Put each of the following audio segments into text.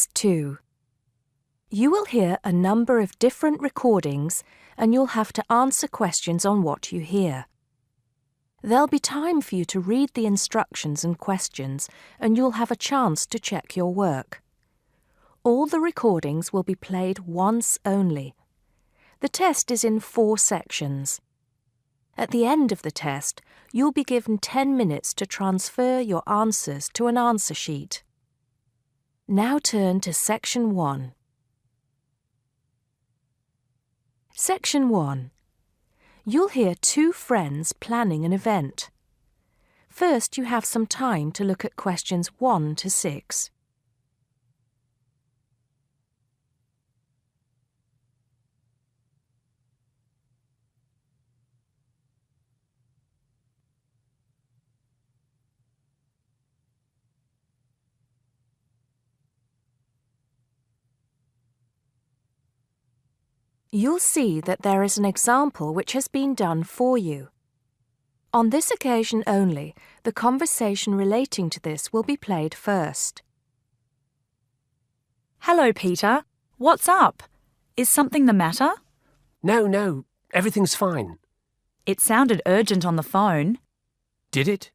Test 2. You will hear a number of different recordings and you'll have to answer questions on what you hear. There'll be time for you to read the instructions and questions and you'll have a chance to check your work. All the recordings will be played once only. The test is in 4 sections. At the end of the test, you'll be given 10 minutes to transfer your answers to an answer sheet. Now turn to Section 1. Section 1. You'll hear 2 friends planning an event. First, you have some time to look at questions 1 to 6. You'll see that there is an example which has been done for you. On this occasion only, the conversation relating to this will be played first. Hello, Peter. What's up? Is something the matter? No, everything's fine. It sounded urgent on the phone. Did it?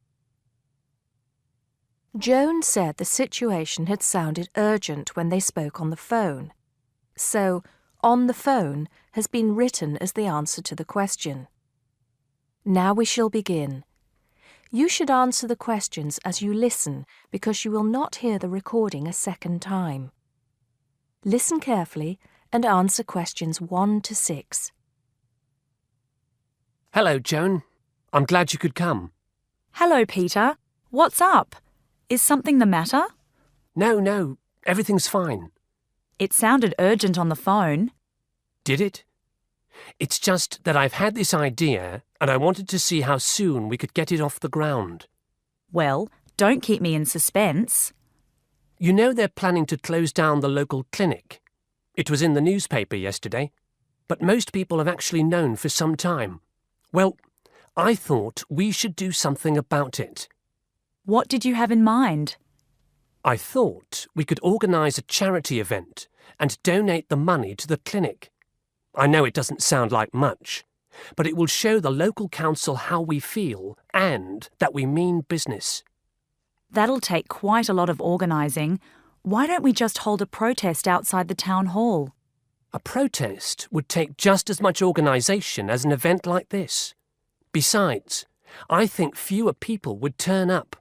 Joan said the situation had sounded urgent when they spoke on the phone. So, on the phone has been written as the answer to the question. Now we shall begin. You should answer the questions as you listen because you will not hear the recording a second time. Listen carefully and answer questions 1 to 6. Hello, Joan. I'm glad you could come. Hello, Peter. What's up? Is something the matter? No, everything's fine. It sounded urgent on the phone. Did it? It's just that I've had this idea and I wanted to see how soon we could get it off the ground. Well, don't keep me in suspense. You know they're planning to close down the local clinic. It was in the newspaper yesterday, but most people have actually known for some time. Well, I thought we should do something about it. What did you have in mind? I thought we could organise a charity event and donate the money to the clinic. I know it doesn't sound like much, but it will show the local council how we feel and that we mean business. That'll take quite a lot of organising. Why don't we just hold a protest outside the town hall? A protest would take just as much organisation as an event like this. Besides, I think fewer people would turn up.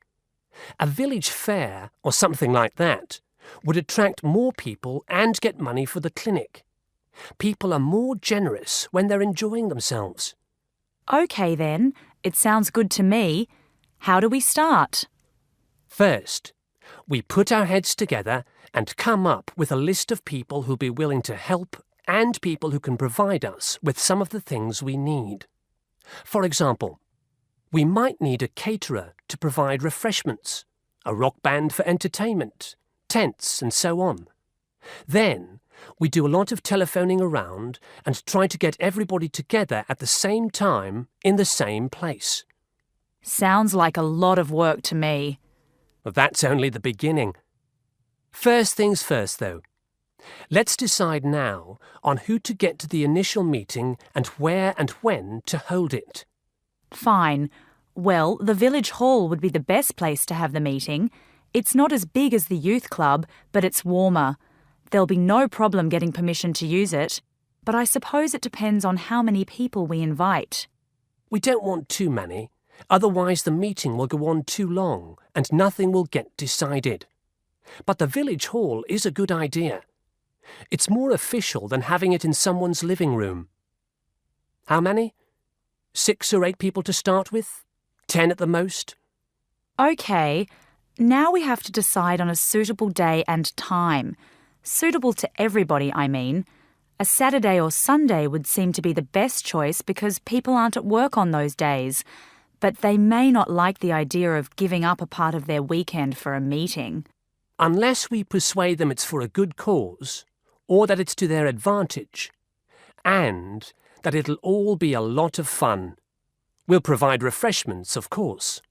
A village fair or something like that would attract more people and get money for the clinic. People are more generous when they're enjoying themselves. OK then, it sounds good to me. How do we start? First, we put our heads together and come up with a list of people who'll be willing to help and people who can provide us with some of the things we need. For example, we might need a caterer to provide refreshments, a rock band for entertainment, tents and so on. Then, we do a lot of telephoning around and try to get everybody together at the same time in the same place. Sounds like a lot of work to me. Well, that's only the beginning. First things first, though. Let's decide now on who to get to the initial meeting and where and when to hold it. Fine. Well, the village hall would be the best place to have the meeting. It's not as big as the youth club, but it's warmer. There'll be no problem getting permission to use it, but I suppose it depends on how many people we invite. We don't want too many, otherwise the meeting will go on too long and nothing will get decided. But the village hall is a good idea. It's more official than having it in someone's living room. How many? 6 or 8 people to start with? 10 at the most? OK, now we have to decide on a suitable day and time. Suitable to everybody, I mean. A Saturday or Sunday would seem to be the best choice because people aren't at work on those days. But they may not like the idea of giving up a part of their weekend for a meeting. Unless we persuade them it's for a good cause, or that it's to their advantage, and that it'll all be a lot of fun. We'll provide refreshments, of course.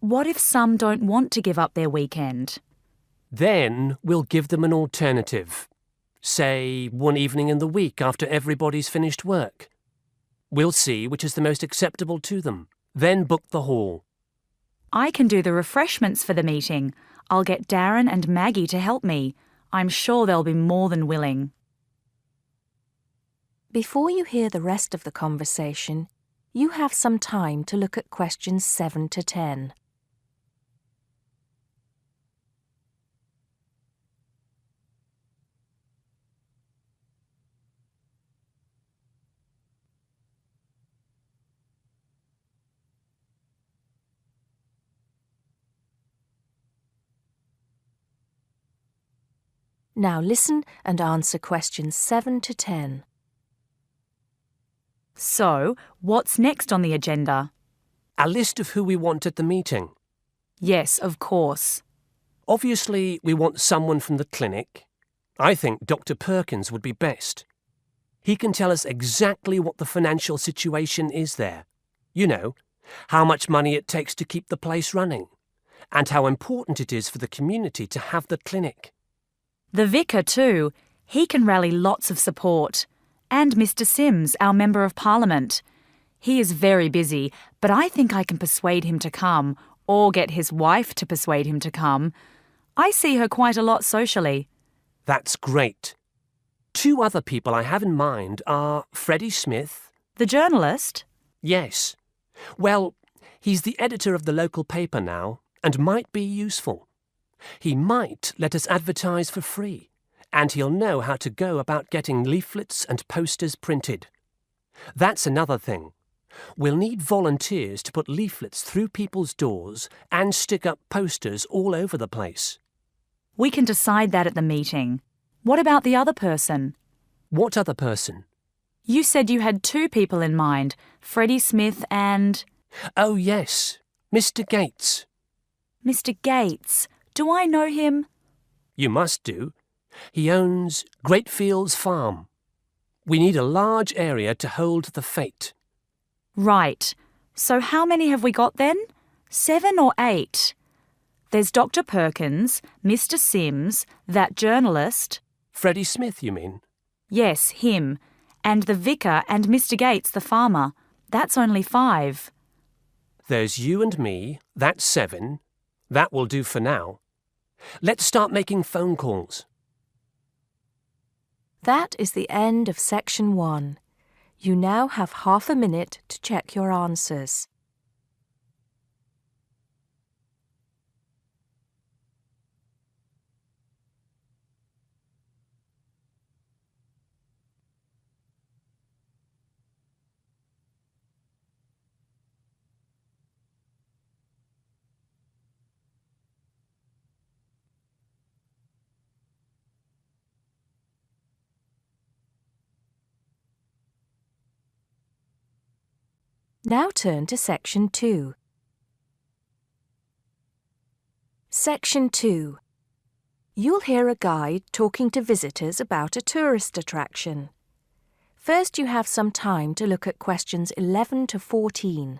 What if some don't want to give up their weekend? Then we'll give them an alternative. Say, one evening in the week after everybody's finished work. We'll see which is the most acceptable to them. Then book the hall. I can do the refreshments for the meeting. I'll get Darren and Maggie to help me. I'm sure they'll be more than willing. Before you hear the rest of the conversation, you have some time to look at questions 7 to 10. Now listen and answer questions 7 to 10. So, what's next on the agenda? A list of who we want at the meeting. Yes, of course. Obviously, we want someone from the clinic. I think Dr. Perkins would be best. He can tell us exactly what the financial situation is there. You know, how much money it takes to keep the place running, and how important it is for the community to have the clinic. The vicar too. He can rally lots of support. And Mr. Sims, our Member of Parliament. He is very busy, but I think I can persuade him to come, or get his wife to persuade him to come. I see her quite a lot socially. That's great. 2 other people I have in mind are Freddie Smith. The journalist? Yes. Well, he's the editor of the local paper now, and might be useful. He might let us advertise for free, and he'll know how to go about getting leaflets and posters printed. That's another thing. We'll need volunteers to put leaflets through people's doors and stick up posters all over the place. We can decide that at the meeting. What about the other person? What other person? You said you had 2 people in mind, Freddie Smith and... Oh, yes, Mr. Gates. Mr. Gates. Do I know him? You must do. He owns Greatfields Farm. We need a large area to hold the fete. Right. So how many have we got then? 7 or 8? There's Dr. Perkins, Mr. Sims, that journalist. Freddie Smith, you mean? Yes, him. And the vicar and Mr. Gates, the farmer. That's only 5. There's you and me. That's 7. That will do for now. Let's start making phone calls. That is the end of section 1. You now have half a minute to check your answers. Now turn to Section 2. Section 2. You'll hear a guide talking to visitors about a tourist attraction. First, you have some time to look at questions 11 to 14.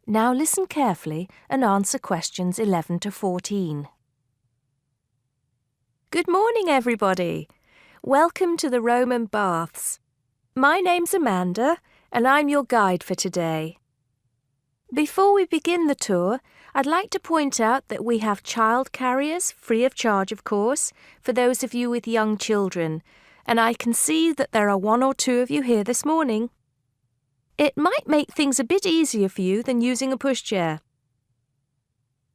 Now listen carefully and answer questions 11 to 14. Good morning, everybody. Welcome to the Roman Baths. My name's Amanda, and I'm your guide for today. Before we begin the tour, I'd like to point out that we have child carriers, free of charge, of course, for those of you with young children, and I can see that there are 1 or 2 of you here this morning. It might make things a bit easier for you than using a pushchair.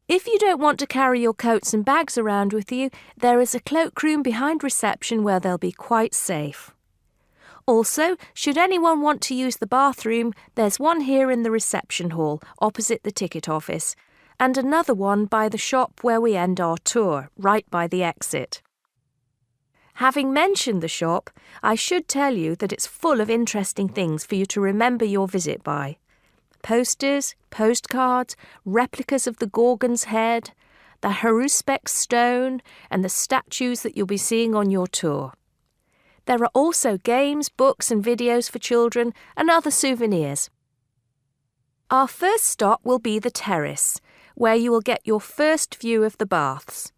If you don't want to carry your coats and bags around with you, there is a cloakroom behind reception where they'll be quite safe. Also, should anyone want to use the bathroom, there's one here in the reception hall, opposite the ticket office, and another one by the shop where we end our tour, right by the exit. Having mentioned the shop, I should tell you that it's full of interesting things for you to remember your visit by. posters, postcards, replicas of the Gorgon's head, the Haruspex stone, and the statues that you'll be seeing on your tour. There are also games, books and videos for children and other souvenirs. Our first stop will be the terrace, where you will get your first view of the baths.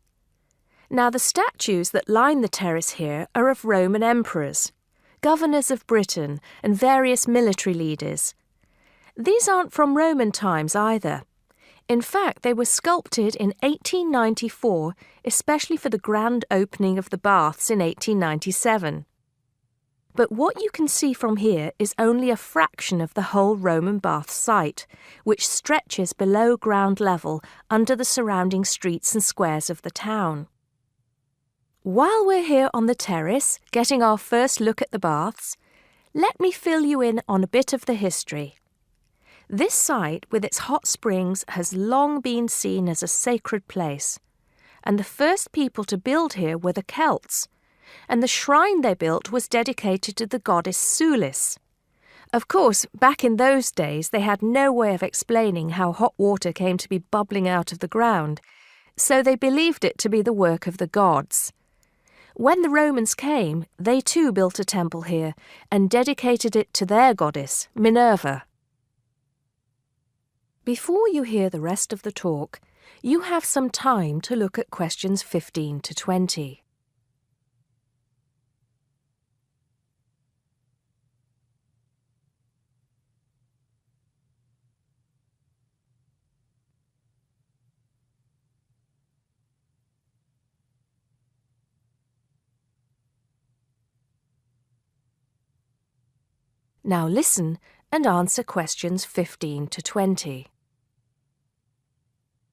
Now, the statues that line the terrace here are of Roman emperors, governors of Britain and various military leaders. These aren't from Roman times either. In fact, they were sculpted in 1894, especially for the grand opening of the baths in 1897. But what you can see from here is only a fraction of the whole Roman bath site, which stretches below ground level under the surrounding streets and squares of the town. While we're here on the terrace, getting our first look at the baths, let me fill you in on a bit of the history. This site, with its hot springs, has long been seen as a sacred place, and the first people to build here were the Celts, and the shrine they built was dedicated to the goddess Sulis. Of course, back in those days they had no way of explaining how hot water came to be bubbling out of the ground, so they believed it to be the work of the gods. When the Romans came, they too built a temple here and dedicated it to their goddess, Minerva. Before you hear the rest of the talk, you have some time to look at questions 15 to 20. Now listen and answer questions 15 to 20.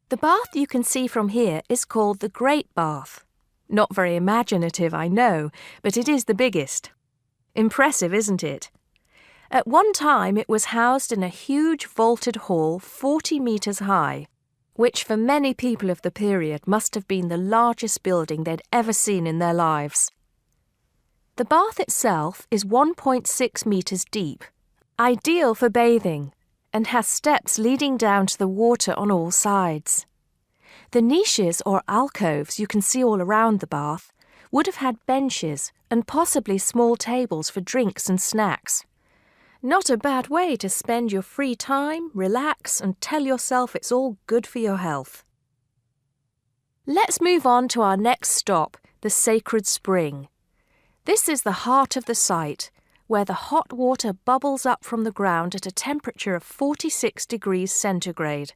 The bath you can see from here is called the Great Bath. Not very imaginative, I know, but it is the biggest. Impressive, isn't it? At one time it was housed in a huge vaulted hall 40 metres high, which for many people of the period must have been the largest building they'd ever seen in their lives. The bath itself is 1.6 metres deep, ideal for bathing, and has steps leading down to the water on all sides. The niches or alcoves you can see all around the bath would have had benches and possibly small tables for drinks and snacks. Not a bad way to spend your free time, relax, and tell yourself it's all good for your health. Let's move on to our next stop, the Sacred Spring. This is the heart of the site, where the hot water bubbles up from the ground at a temperature of 46 degrees centigrade.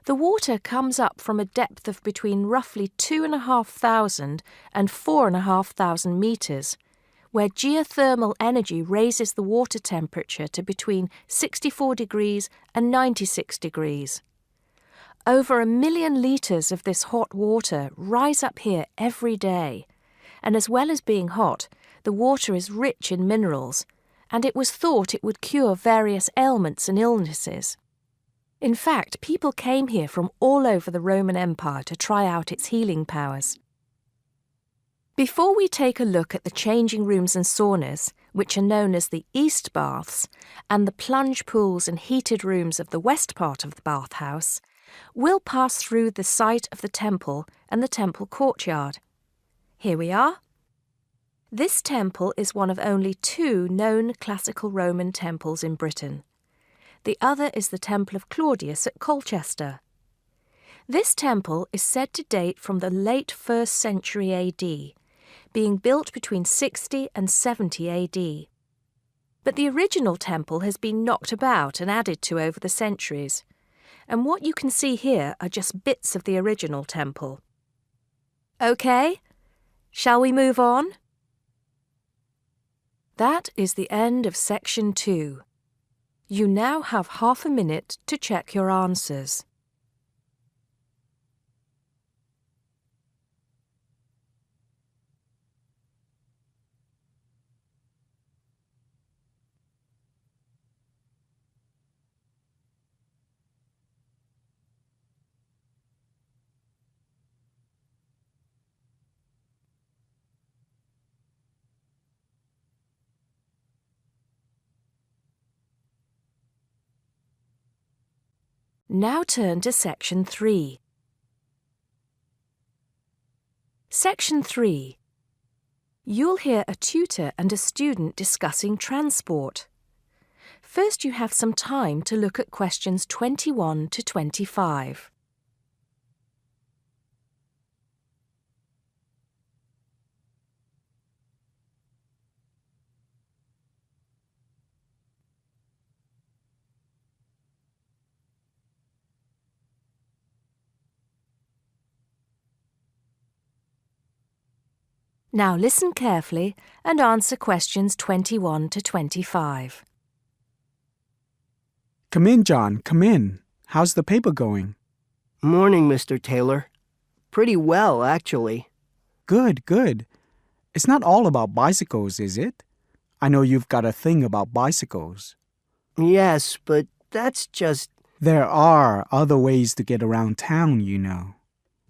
The water comes up from a depth of between roughly 2,500 and 4,500 metres, where geothermal energy raises the water temperature to between 64 degrees and 96 degrees. Over 1 million litres of this hot water rise up here every day, and as well as being hot, the water is rich in minerals, and it was thought it would cure various ailments and illnesses. In fact, people came here from all over the Roman Empire to try out its healing powers. Before we take a look at the changing rooms and saunas, which are known as the East Baths, and the plunge pools and heated rooms of the west part of the bathhouse, we'll pass through the site of the temple and the temple courtyard. Here we are. This temple is one of only 2 known classical Roman temples in Britain. The other is the Temple of Claudius at Colchester. This temple is said to date from the late 1st century AD, being built between 60 and 70 AD. But the original temple has been knocked about and added to over the centuries, and what you can see here are just bits of the original temple. Okay, shall we move on? That is the end of section 2. You now have half a minute to check your answers. Now turn to Section 3. Section 3. You'll hear a tutor and a student discussing transport. First, you have some time to look at questions 21 to 25. Now listen carefully and answer questions 21 to 25. Come in, John, come in. How's the paper going? Morning, Mr. Taylor. Pretty well, actually. Good, good. It's not all about bicycles, is it? I know you've got a thing about bicycles. Yes, but that's just... There are other ways to get around town, you know.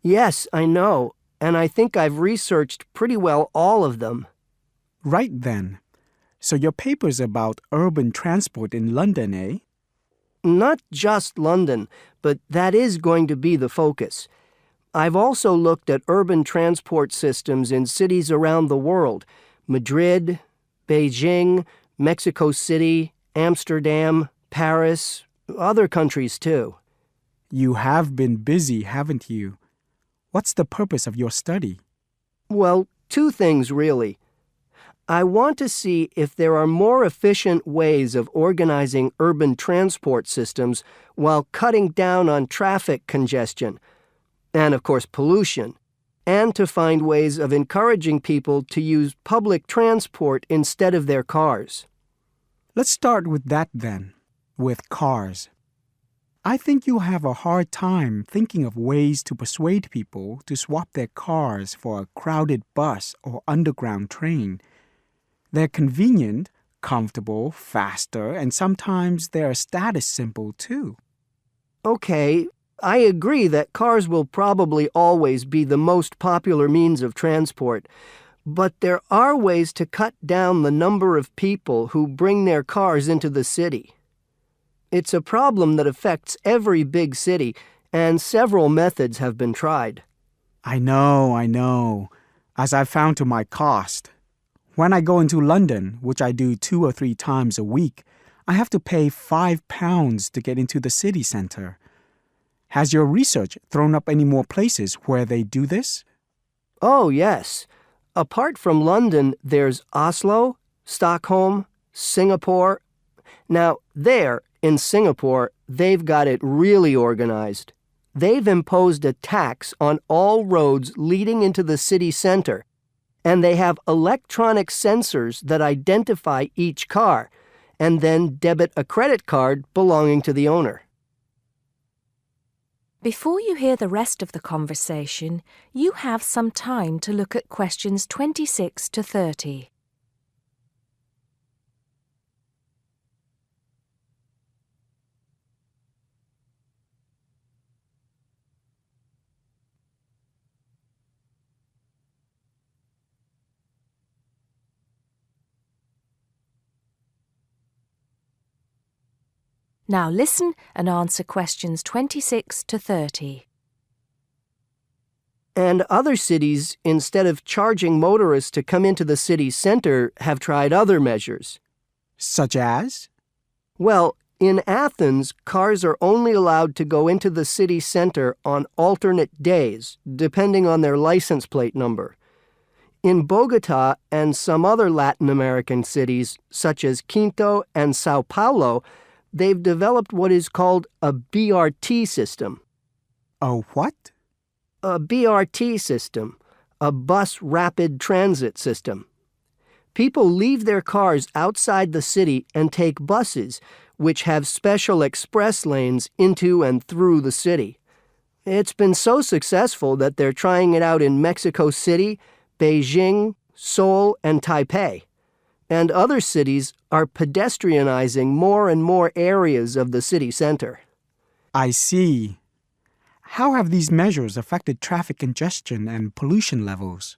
Yes, I know, and I think I've researched pretty well all of them. Right then. So your paper's about urban transport in London, eh? Not just London, but that is going to be the focus. I've also looked at urban transport systems in cities around the world: Madrid, Beijing, Mexico City, Amsterdam, Paris, other countries too. You have been busy, haven't you? What's the purpose of your study? Well, two things really. I want to see if there are more efficient ways of organizing urban transport systems while cutting down on traffic congestion, and of course pollution, and to find ways of encouraging people to use public transport instead of their cars. Let's start with that then, with cars. I think you'll have a hard time thinking of ways to persuade people to swap their cars for a crowded bus or underground train. They're convenient, comfortable, faster, and sometimes they're a status symbol too. Okay, I agree that cars will probably always be the most popular means of transport, but there are ways to cut down the number of people who bring their cars into the city. It's a problem that affects every big city, and several methods have been tried. I know, as I've found to my cost. When I go into London, which I do 2 or 3 times a week, I have to pay £5 to get into the city centre. Has your research thrown up any more places where they do this? Oh, yes. Apart from London, there's Oslo, Stockholm, Singapore. Now, there, in Singapore, they've got it really organized. They've imposed a tax on all roads leading into the city center, and they have electronic sensors that identify each car, and then debit a credit card belonging to the owner. Before you hear the rest of the conversation, you have some time to look at questions 26 to 30. Now listen and answer questions 26 to 30. And other cities, instead of charging motorists to come into the city center, have tried other measures. Such as? Well, in Athens, cars are only allowed to go into the city center on alternate days, depending on their license plate number. In Bogota and some other Latin American cities, such as Quito and Sao Paulo, they've developed what is called a BRT system. A what? A BRT system, a bus rapid transit system. People leave their cars outside the city and take buses, which have special express lanes into and through the city. It's been so successful that they're trying it out in Mexico City, Beijing, Seoul, and Taipei. And other cities are pedestrianizing more and more areas of the city center. I see. How have these measures affected traffic congestion and pollution levels?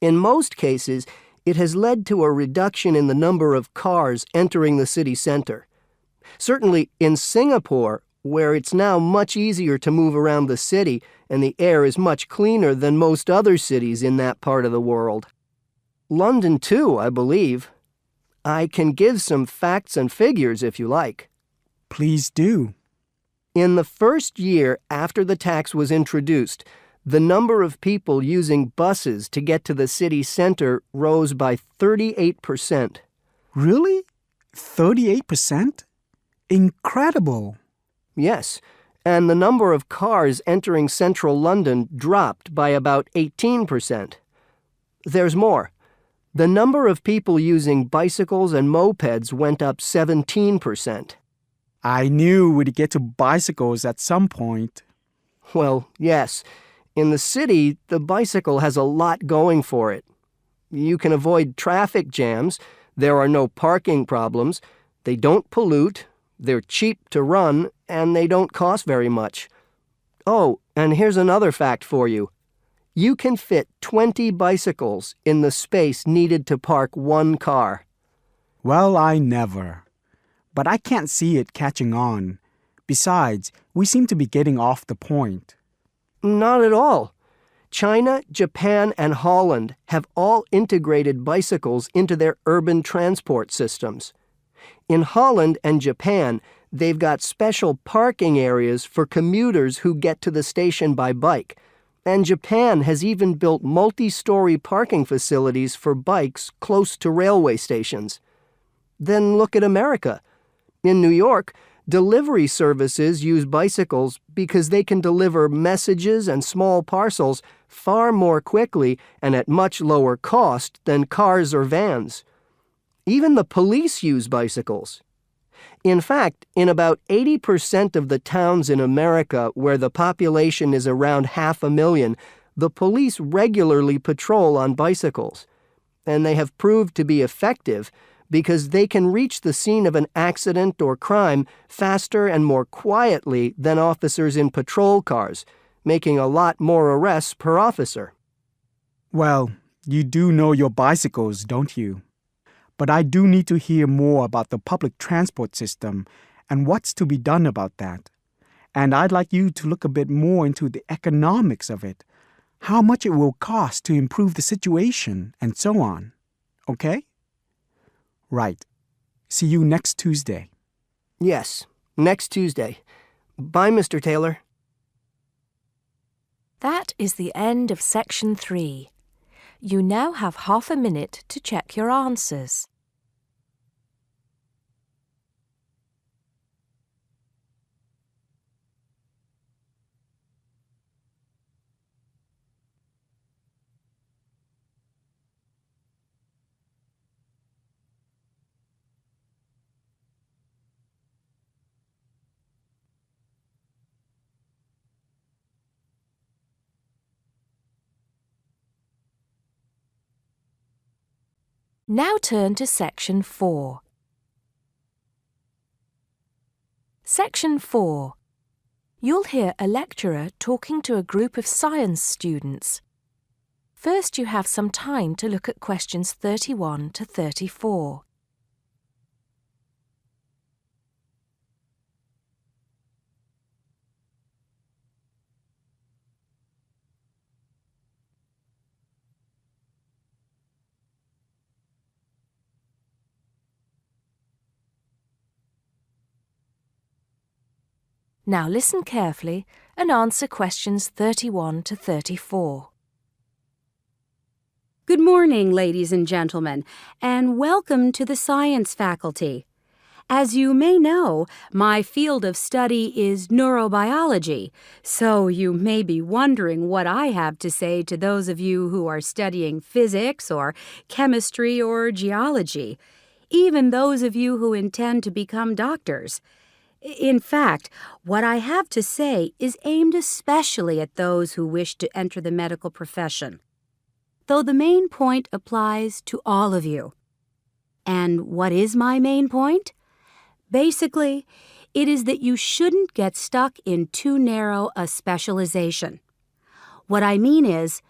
In most cases, it has led to a reduction in the number of cars entering the city center. Certainly in Singapore, where it's now much easier to move around the city and the air is much cleaner than most other cities in that part of the world. London too, I believe. I can give some facts and figures if you like. Please do. In the first year after the tax was introduced, the number of people using buses to get to the city center rose by 38%. Really? 38%? Incredible. Yes, and the number of cars entering central London dropped by about 18%. There's more. The number of people using bicycles and mopeds went up 17%. I knew we'd get to bicycles at some point. Well, yes. In the city, the bicycle has a lot going for it. You can avoid traffic jams, there are no parking problems, they don't pollute, they're cheap to run, and they don't cost very much. Oh, and here's another fact for you. You can fit 20 bicycles in the space needed to park one car. Well, I never. But I can't see it catching on. Besides, we seem to be getting off the point. Not at all. China, Japan, and Holland have all integrated bicycles into their urban transport systems. In Holland and Japan, they've got special parking areas for commuters who get to the station by bike. And Japan has even built multi-story parking facilities for bikes close to railway stations. Then look at America. In New York, delivery services use bicycles because they can deliver messages and small parcels far more quickly and at much lower cost than cars or vans. Even the police use bicycles. In fact, in about 80% of the towns in America where the population is around 500,000, the police regularly patrol on bicycles. And they have proved to be effective because they can reach the scene of an accident or crime faster and more quietly than officers in patrol cars, making a lot more arrests per officer. Well, you do know your bicycles, don't you? But I do need to hear more about the public transport system and what's to be done about that. And I'd like you to look a bit more into the economics of it, how much it will cost to improve the situation, and so on. Okay? Right. See you next Tuesday. Yes, next Tuesday. Bye, Mr. Taylor. That is the end of section 3. You now have half a minute to check your answers. Now turn to section 4. Section 4. You'll hear a lecturer talking to a group of science students. First, you have some time to look at questions 31 to 34. Now listen carefully and answer questions 31 to 34. Good morning, ladies and gentlemen, and welcome to the science faculty. As you may know, my field of study is neurobiology, so you may be wondering what I have to say to those of you who are studying physics or chemistry or geology, even those of you who intend to become doctors. In fact, what I have to say is aimed especially at those who wish to enter the medical profession, though the main point applies to all of you. And what is my main point? Basically, it is that you shouldn't get stuck in too narrow a specialization. What I mean is,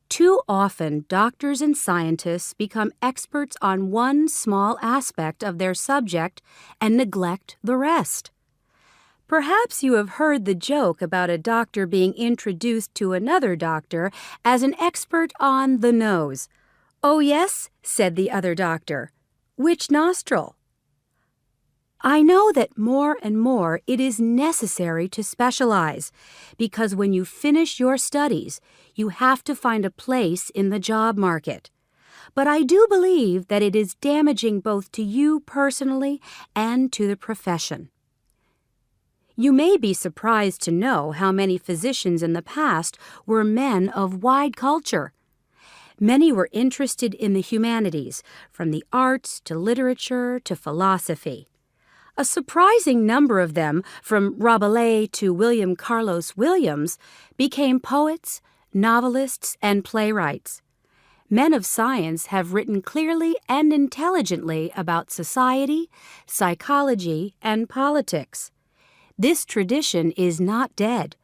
too often doctors and scientists become experts on one small aspect of their subject and neglect the rest. Perhaps you have heard the joke about a doctor being introduced to another doctor as an expert on the nose. "Oh, yes," said the other doctor. "Which nostril?" I know that more and more it is necessary to specialize, because when you finish your studies, you have to find a place in the job market. But I do believe that it is damaging both to you personally and to the profession. You may be surprised to know how many physicians in the past were men of wide culture. Many were interested in the humanities, from the arts to literature to philosophy. A surprising number of them, from Rabelais to William Carlos Williams, became poets, novelists, and playwrights. Men of science have written clearly and intelligently about society, psychology, and politics. This tradition is not dead.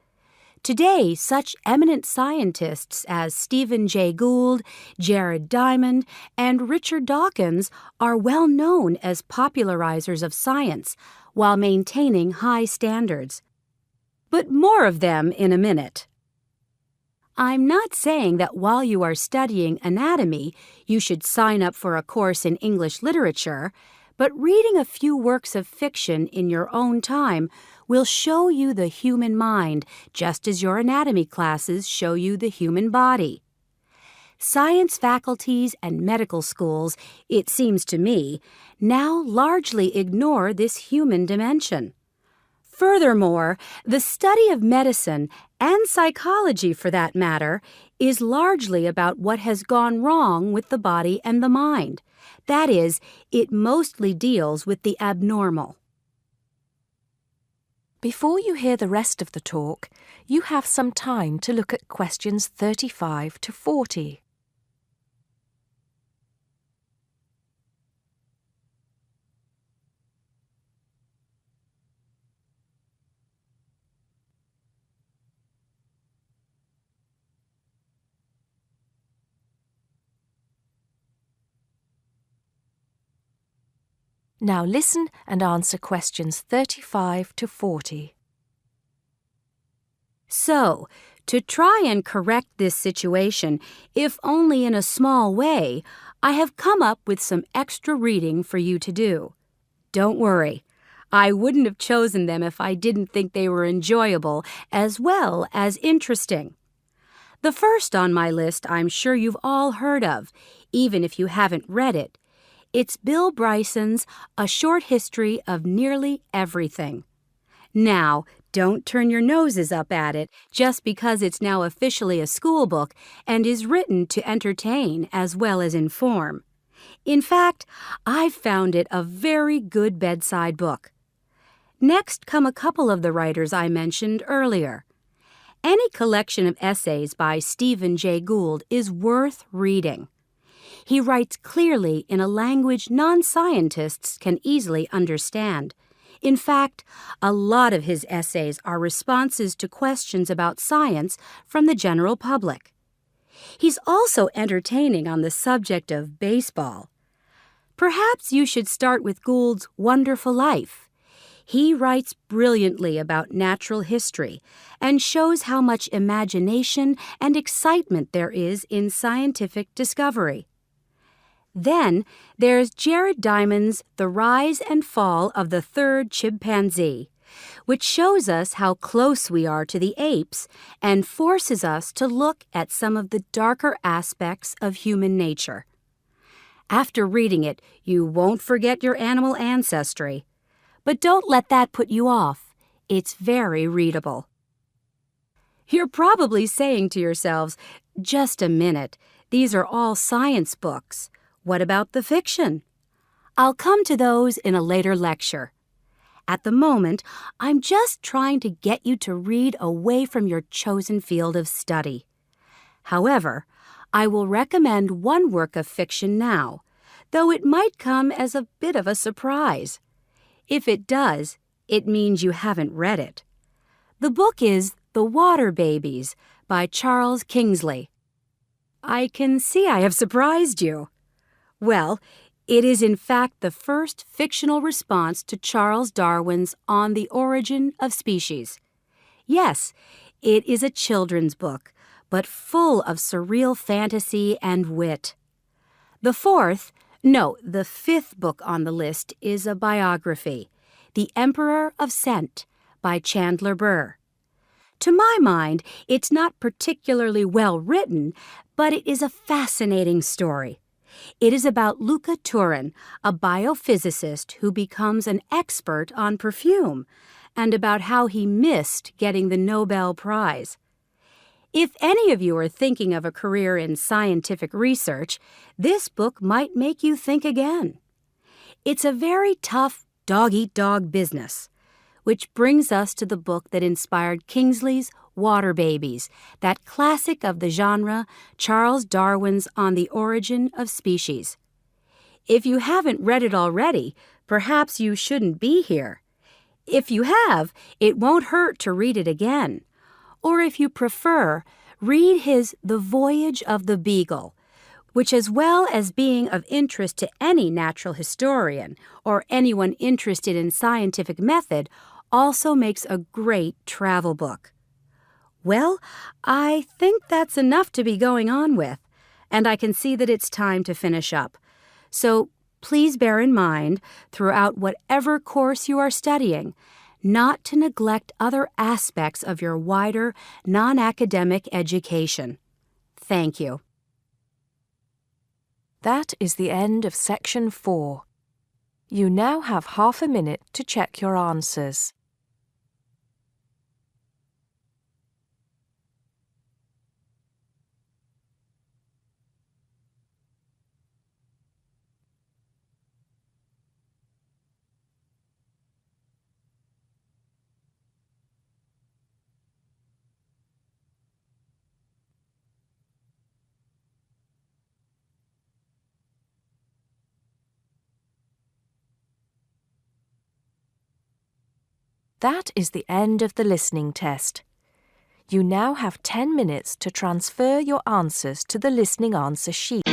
Today, such eminent scientists as Stephen Jay Gould, Jared Diamond, and Richard Dawkins are well known as popularizers of science while maintaining high standards. But more of them in a minute. I'm not saying that while you are studying anatomy, you should sign up for a course in English literature, but reading a few works of fiction in your own time will show you the human mind, just as your anatomy classes show you the human body. Science faculties and medical schools, it seems to me, now largely ignore this human dimension. Furthermore, the study of medicine, and psychology for that matter, is largely about what has gone wrong with the body and the mind. That is, it mostly deals with the abnormal. Before you hear the rest of the talk, you have some time to look at questions 35 to 40. Now listen and answer questions 35 to 40. So, to try and correct this situation, if only in a small way, I have come up with some extra reading for you to do. Don't worry, I wouldn't have chosen them if I didn't think they were enjoyable as well as interesting. The first on my list I'm sure you've all heard of, even if you haven't read it. It's Bill Bryson's A Short History of Nearly Everything. Now, don't turn your noses up at it just because it's now officially a school book and is written to entertain as well as inform. In fact, I've found it a very good bedside book. Next come a couple of the writers I mentioned earlier. Any collection of essays by Stephen Jay Gould is worth reading. He writes clearly in a language non-scientists can easily understand. In fact, a lot of his essays are responses to questions about science from the general public. He's also entertaining on the subject of baseball. Perhaps you should start with Gould's Wonderful Life. He writes brilliantly about natural history and shows how much imagination and excitement there is in scientific discovery. Then there's Jared Diamond's The Rise and Fall of the Third Chimpanzee, which shows us how close we are to the apes and forces us to look at some of the darker aspects of human nature. After reading it, you won't forget your animal ancestry. But don't let that put you off. It's very readable. You're probably saying to yourselves, just a minute, these are all science books. What about the fiction? I'll come to those in a later lecture. At the moment, I'm just trying to get you to read away from your chosen field of study. However, I will recommend one work of fiction now, though it might come as a bit of a surprise. If it does, it means you haven't read it. The book is The Water Babies by Charles Kingsley. I can see I have surprised you. Well, It is in fact the first fictional response to Charles Darwin's On the Origin of Species. Yes, it is a children's book, but full of surreal fantasy and wit. The fifth book on the list is a biography, The Emperor of Scent by Chandler Burr. To my mind, it's not particularly well written, but it is a fascinating story. It is about Luca Turin, a biophysicist who becomes an expert on perfume, and about how he missed getting the Nobel Prize. If any of you are thinking of a career in scientific research, this book might make you think again. It's a very tough dog-eat-dog business, which brings us to the book that inspired Kingsley's Water Babies, that classic of the genre, Charles Darwin's On the Origin of Species. If you haven't read it already, perhaps you shouldn't be here. If you have, it won't hurt to read it again. Or if you prefer, read his The Voyage of the Beagle, which, as well as being of interest to any natural historian or anyone interested in scientific method, also makes a great travel book. Well, I think that's enough to be going on with, and I can see that it's time to finish up. So please bear in mind, throughout whatever course you are studying, not to neglect other aspects of your wider, non-academic education. Thank you. That is the end of Section 4. You now have half a minute to check your answers. That is the end of the listening test. You now have 10 minutes to transfer your answers to the listening answer sheet.